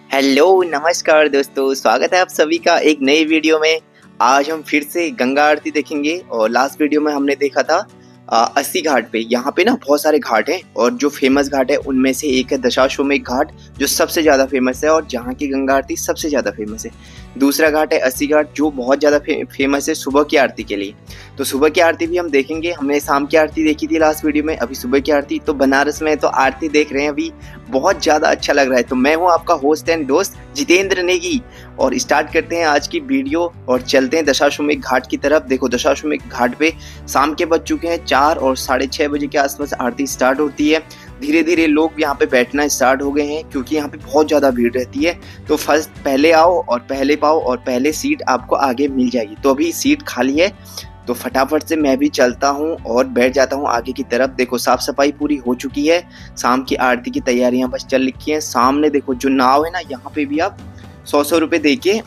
Hello, नमस्कार दोस्तों, स्वागत है आप सभी का एक नई वीडियो में। आज हम फिर से गंगा आरती देखेंगे और लास्ट वीडियो में हमने देखा था अस्सी घाट पे। यहाँ पे ना बहुत सारे घाट हैं और जो फेमस घाट है उनमें से एक है दशाश्वमेध घाट, जो सबसे ज़्यादा फेमस है और जहाँ की गंगा आरती सबसे ज़्यादा फेमस है। दूसरा घाट है अस्सी घाट, जो बहुत ज़्यादा फेमस है सुबह की आरती के लिए। तो सुबह की आरती भी हम देखेंगे। हमने शाम की आरती देखी थी लास्ट वीडियो में, अभी सुबह की आरती। तो बनारस में तो आरती देख रहे हैं अभी, बहुत ज़्यादा अच्छा लग रहा है। तो मैं हूँ आपका होस्ट एंड दोस्त जितेंद्र नेगी और स्टार्ट करते हैं आज की वीडियो और चलते हैं दशाश्वमेध घाट की तरफ। देखो, दशाश्वमेध घाट पे शाम के बज चुके हैं 4 और 6:30 बजे के आसपास आरती स्टार्ट होती है। धीरे धीरे लोग यहाँ पे बैठना स्टार्ट हो गए हैं क्योंकि यहाँ पे बहुत ज़्यादा भीड़ रहती है। तो फर्स्ट पहले आओ और पहले पाओ और पहले सीट आपको आगे मिल जाएगी। तो अभी सीट खाली है तो फटाफट से मैं भी चलता हूँ और बैठ जाता हूँ आगे की तरफ। देखो, साफ सफाई पूरी हो चुकी है, शाम की आरती की तैयारियां बस चल रखी हैं। सामने देखो जो नाव है ना, यहाँ पे भी आप 100 रुपये दे के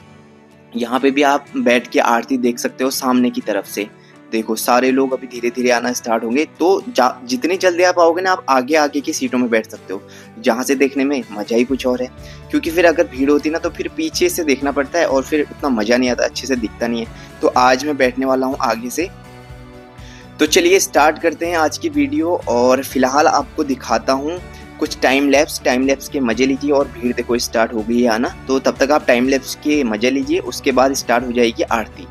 यहाँ पे भी आप बैठ के आरती देख सकते हो सामने की तरफ से। देखो, सारे लोग अभी धीरे धीरे आना स्टार्ट होंगे। तो जितनी जल्दी आप आओगे ना, आप आगे आगे की सीटों में बैठ सकते हो, जहाँ से देखने में मजा ही कुछ और है। क्योंकि फिर अगर भीड़ होती ना तो फिर पीछे से देखना पड़ता है और फिर उतना मजा नहीं आता, अच्छे से दिखता नहीं है। तो आज मैं बैठने वाला हूँ आगे से। तो चलिए स्टार्ट करते हैं आज की वीडियो और फिलहाल आपको दिखाता हूँ कुछ टाइम लैप्स के मजे लीजिए। और भीड़ देखो स्टार्ट हो गई है आना, तो तब तक आप टाइम लैप्स के मजे लीजिए, उसके बाद स्टार्ट हो जाएगी आरती।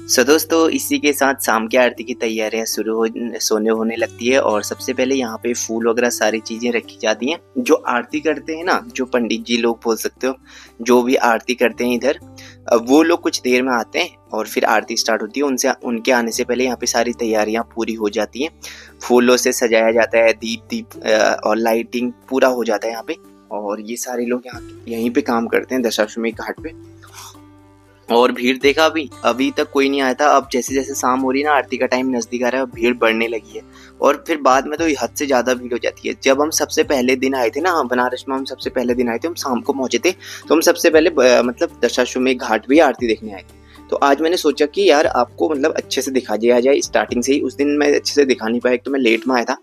सो दोस्तों, इसी के साथ शाम की आरती की तैयारियां सोने होने लगती है। और सबसे पहले यहाँ पे फूल वगैरह सारी चीजें रखी जाती हैं। जो आरती करते हैं ना, जो पंडित जी लोग बोल सकते हो, जो भी आरती करते हैं इधर, वो लोग कुछ देर में आते हैं और फिर आरती स्टार्ट होती है। उनके आने से पहले यहाँ पे सारी तैयारियां पूरी हो जाती हैं। फूलों से सजाया जाता है, दीप और लाइटिंग पूरा हो जाता है यहाँ पे। और ये सारे लोग यहीं पे काम करते हैं दशाश्वमेध घाट पे। और भीड़ देखा, अभी तक कोई नहीं आया था। अब जैसे जैसे शाम हो रही है ना, आरती का टाइम नजदीक आ रहा है, भीड़ बढ़ने लगी है। और फिर बाद में तो हद से ज्यादा भीड़ हो जाती है। जब हम सबसे पहले दिन आए थे ना बनारस में, हम सबसे पहले दिन आए थे, हम शाम को पहुंचे थे। तो हम सबसे पहले मतलब दशाश्वमेध घाट भी आरती देखने आए थे। तो आज मैंने सोचा कि यार आपको मतलब अच्छे से दिखा दिया जाए स्टार्टिंग से ही। उस दिन मैं अच्छे से दिखा नहीं पाया, तो मैं लेट में आया था।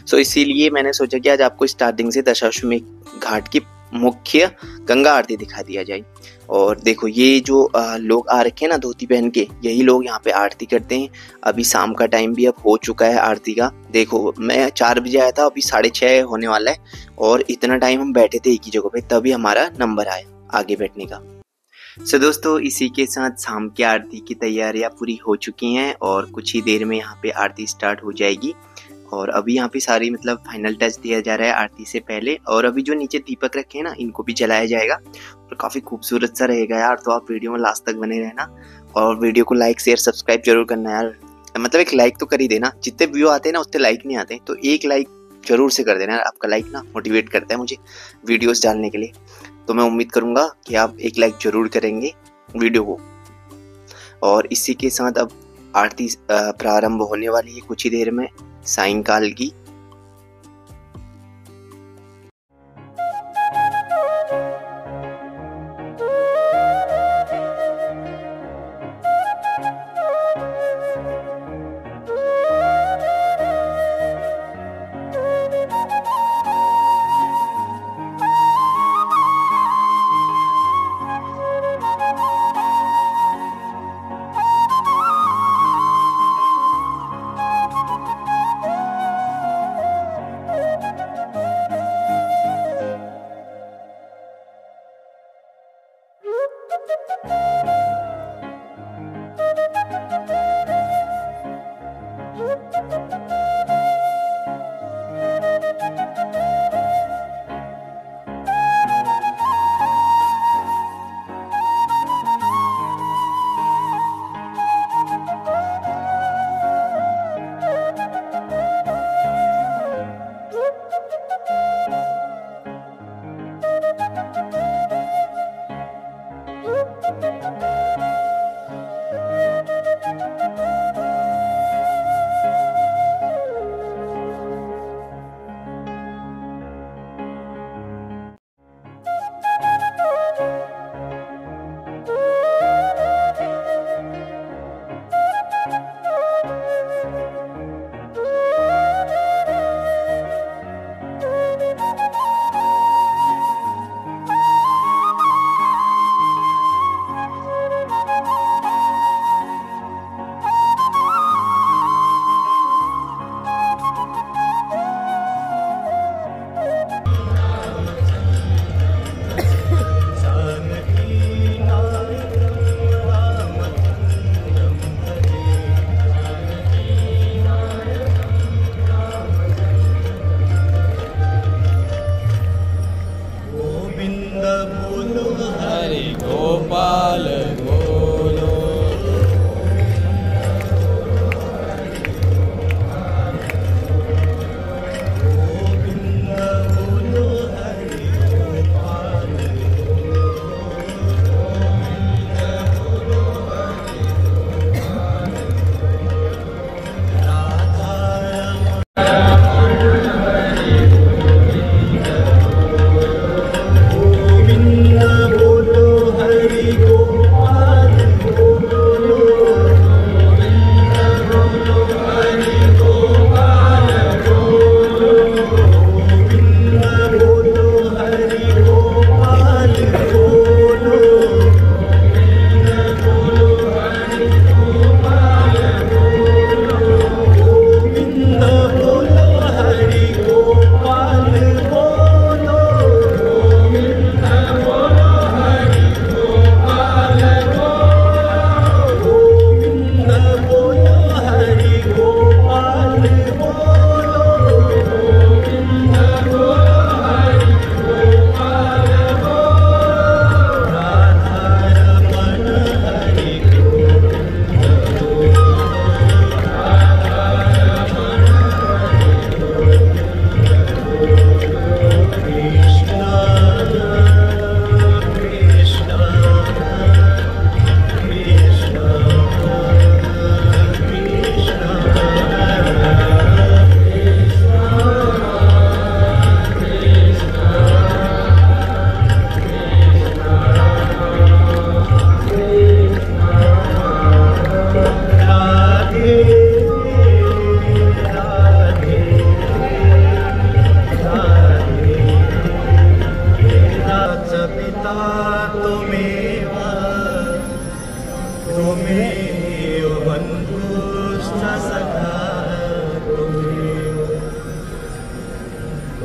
सो इसीलिए मैंने सोचा कि आज आपको स्टार्टिंग से दशाश्वमेध घाट की मुख्य गंगा आरती दिखा दिया जाए। और देखो, ये जो लोग आ रखे हैं ना धोती पहन के, यही लोग यहाँ पे आरती करते हैं। अभी शाम का टाइम भी अब हो चुका है आरती का। देखो, मैं 4 बजे आया था, अभी 6:30 होने वाला है। और इतना टाइम हम बैठे थे एक ही जगह पे, तभी हमारा नंबर आया आगे बैठने का। सो दोस्तों, इसी के साथ शाम की आरती की तैयारियां पूरी हो चुकी हैं और कुछ ही देर में यहाँ पे आरती स्टार्ट हो जाएगी। और अभी यहाँ पे सारी मतलब फाइनल टच दिया जा रहा है आरती से पहले। और अभी जो नीचे दीपक रखे हैं ना, इनको भी जलाया जाएगा और काफी खूबसूरत सा रहेगा यार। तो आप वीडियो में लास्ट तक बने रहना और वीडियो को लाइक शेयर सब्सक्राइब जरूर करना यार। मतलब एक लाइक तो कर ही देना, जितने व्यू आते हैं ना उतने लाइक नहीं आते, तो एक लाइक जरूर से कर देना यार। आपका लाइक ना मोटिवेट करता है मुझे वीडियोस डालने के लिए। तो मैं उम्मीद करूंगा कि आप एक लाइक जरूर करेंगे वीडियो को। और इसी के साथ अब आरती प्रारंभ होने वाली है कुछ ही देर में, सायंकाल की।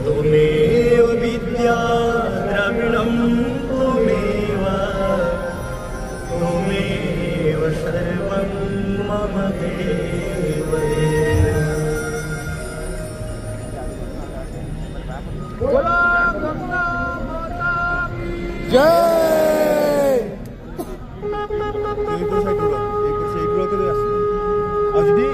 त्वमेव विद्या द्रविणं त्वमेव त्वमेव सर्वं मम देव जय। अजदी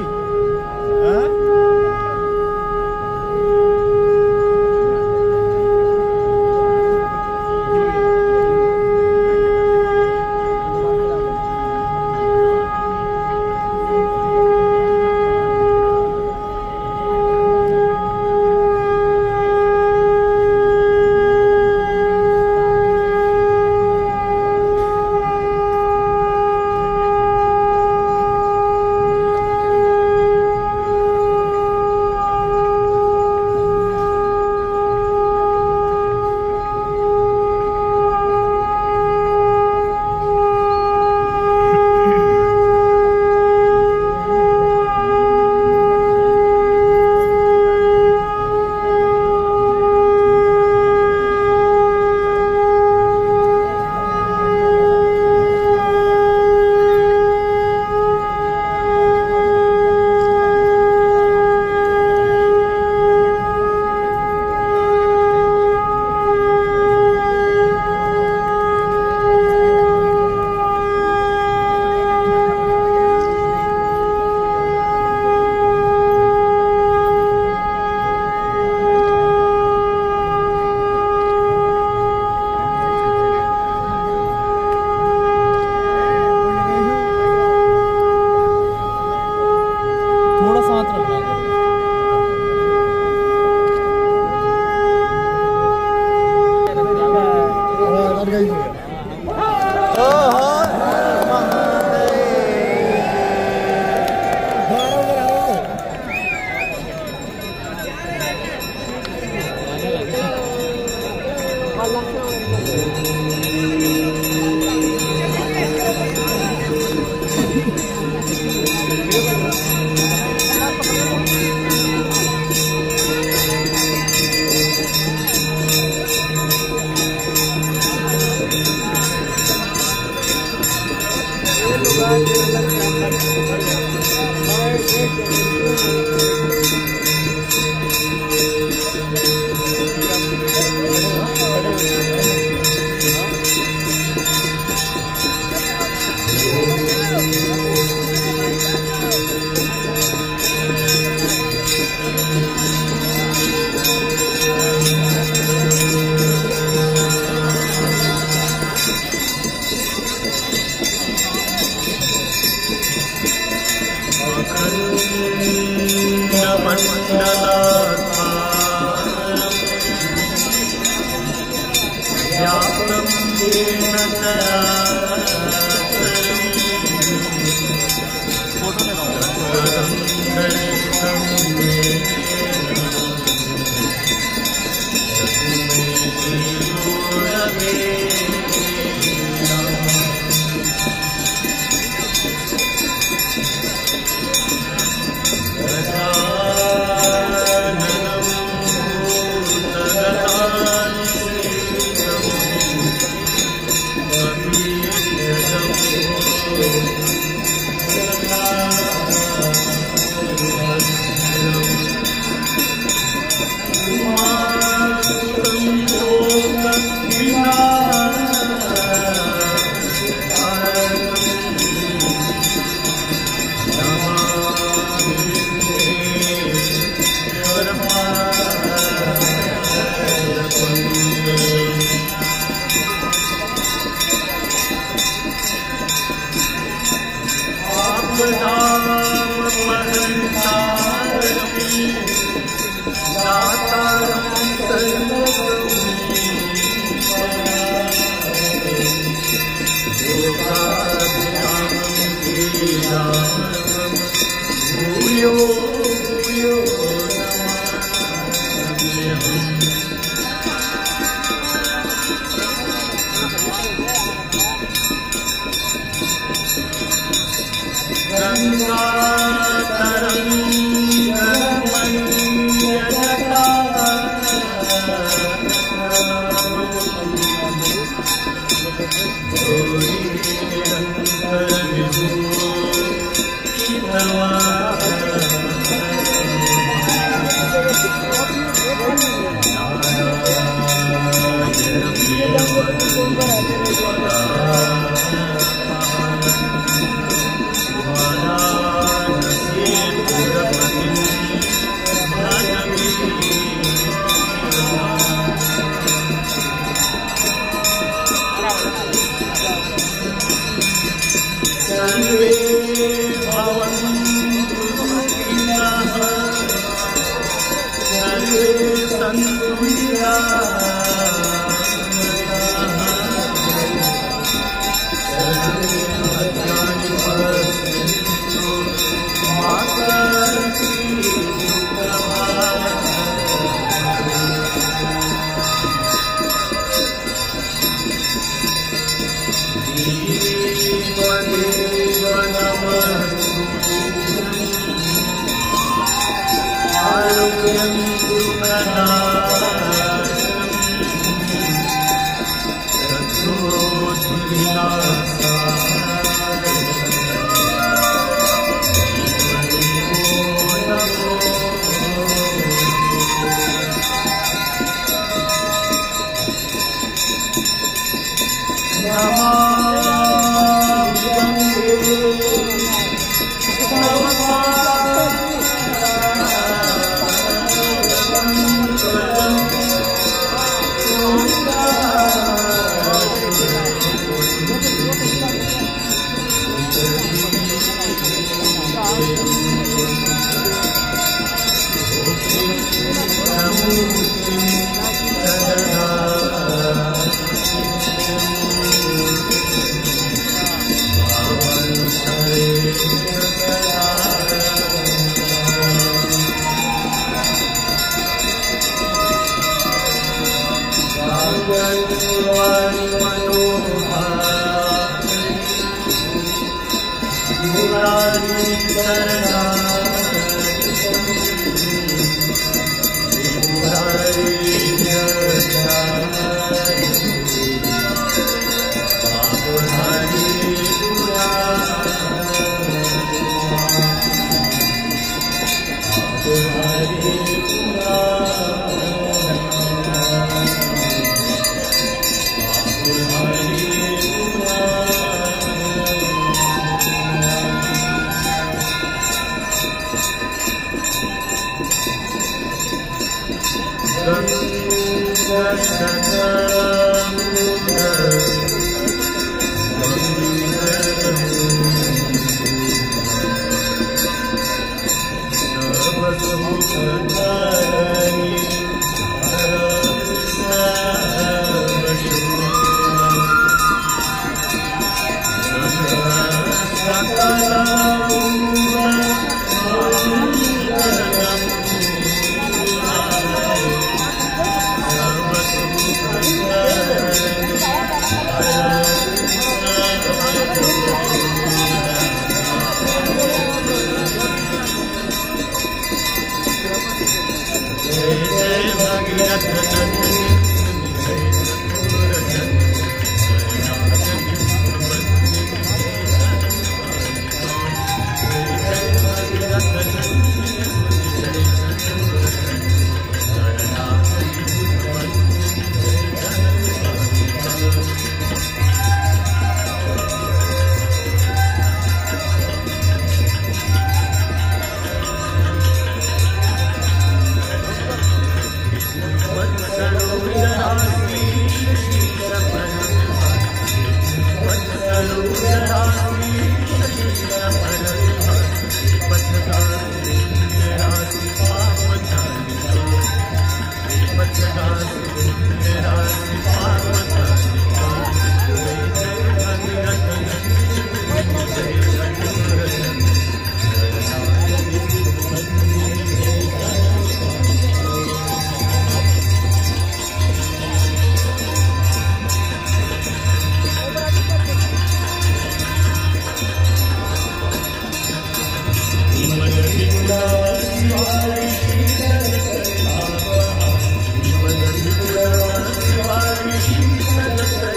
Shiva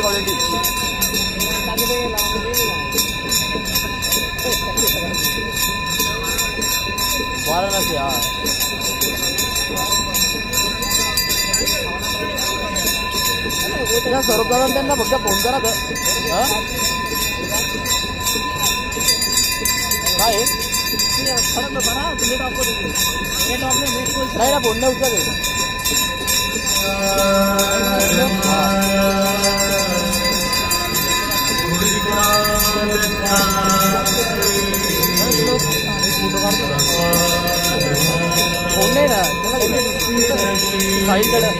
क्वालिटी वाराणसी हाँ स्वरूप दादा त्यांना फक्त फोन करा काय नाही ना फोन नाही उचल फोन नाही ना साईकडे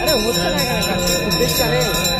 अरे होता नाही का रे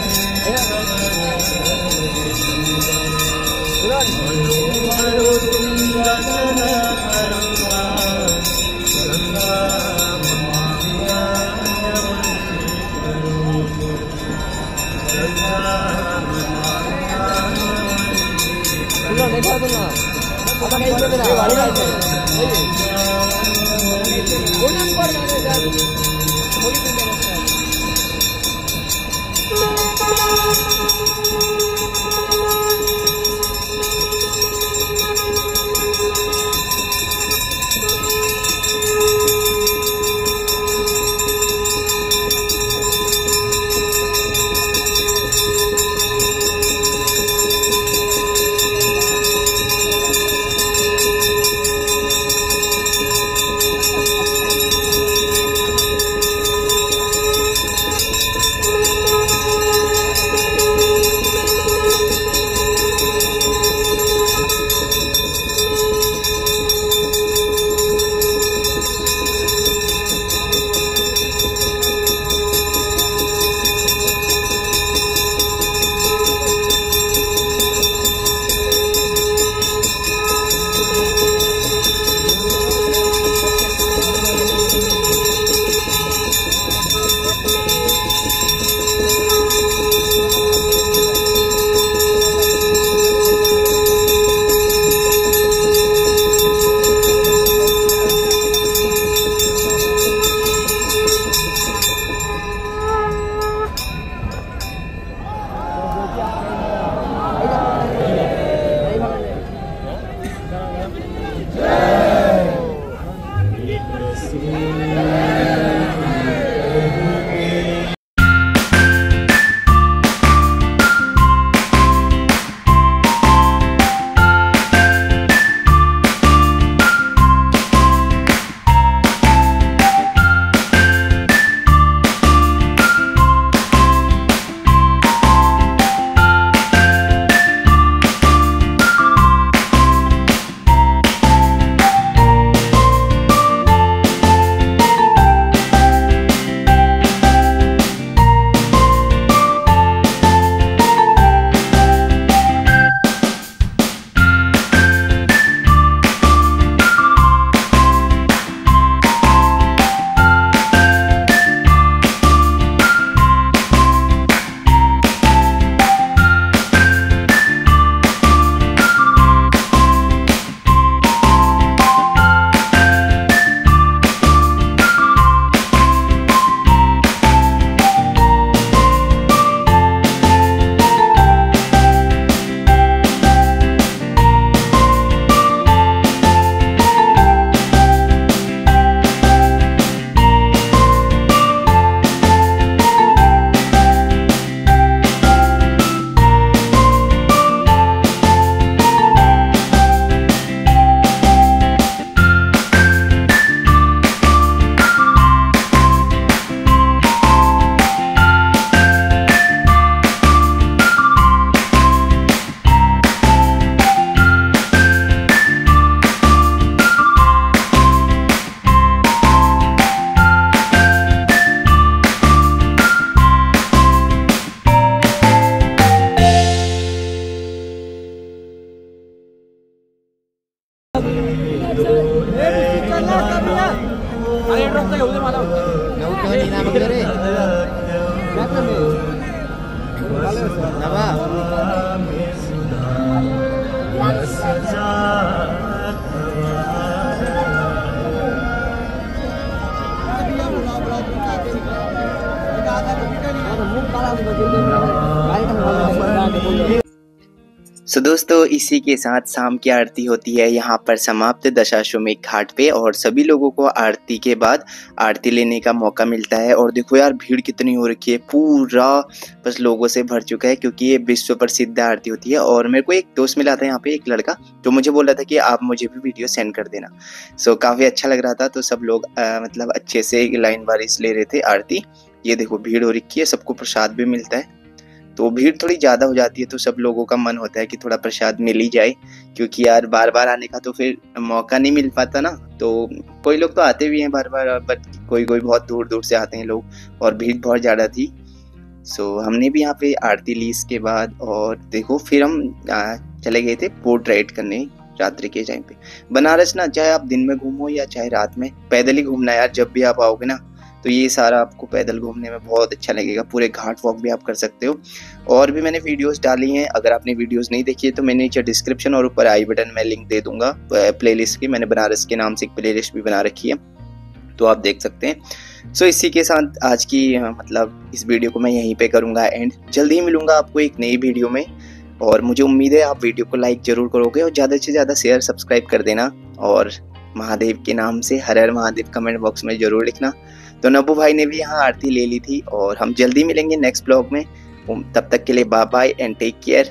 सो दोस्तों इसी के साथ शाम की आरती होती है यहाँ पर समाप्त दशाश्वमेध घाट पे, और सभी लोगों को आरती के बाद आरती लेने का मौका मिलता है। और देखो यार भीड़ कितनी हो रखी है, पूरा बस लोगों से भर चुका है क्योंकि ये विश्व प्रसिद्ध आरती होती है। और मेरे को एक दोस्त मिला था यहाँ पे, एक लड़का, जो मुझे बोल रहा था कि आप मुझे भी वीडियो सेंड कर देना। सो काफ़ी अच्छा लग रहा था। तो सब लोग मतलब अच्छे से लाइन वारिस ले रहे थे आरती। ये देखो भीड़ हो रखी है, सबको प्रसाद भी मिलता है। तो भीड़ थोड़ी ज़्यादा हो जाती है तो सब लोगों का मन होता है कि थोड़ा प्रसाद मिल ही जाए, क्योंकि यार बार बार आने का तो फिर मौका नहीं मिल पाता ना। तो कोई लोग तो आते भी हैं बार बार, बट कोई कोई बहुत दूर दूर से आते हैं लोग, और भीड़ बहुत ज़्यादा थी। सो हमने भी यहाँ पे आरती ली इसके बाद, और देखो फिर हम चले गए थे बोट राइड करने रात्रि के टाइम पे। बनारस ना, चाहे आप दिन में घूमो या चाहे रात में, पैदल ही घूमना है यार। जब भी आप आओगे ना तो ये सारा आपको पैदल घूमने में बहुत अच्छा लगेगा। पूरे घाट वॉक भी आप कर सकते हो। और भी मैंने वीडियोस डाली हैं, अगर आपने वीडियोस नहीं देखी है तो मैंने नीचे डिस्क्रिप्शन और ऊपर आई बटन में लिंक दे दूंगा प्लेलिस्ट की। मैंने बनारस के नाम से एक प्लेलिस्ट भी बना रखी है, तो आप देख सकते हैं। सो इसी के साथ आज की मतलब इस वीडियो को मैं यहीं पे करूँगा एंड। जल्दी ही मिलूंगा आपको एक नई वीडियो में, और मुझे उम्मीद है आप वीडियो को लाइक जरूर करोगे और ज़्यादा से ज़्यादा शेयर सब्सक्राइब कर देना। और महादेव के नाम से हर हर महादेव कमेंट बॉक्स में ज़रूर लिखना। तो नब्बू भाई ने भी यहाँ आरती ले ली थी, और हम जल्दी मिलेंगे नेक्स्ट ब्लॉग में। तब तक के लिए bye bye and take care.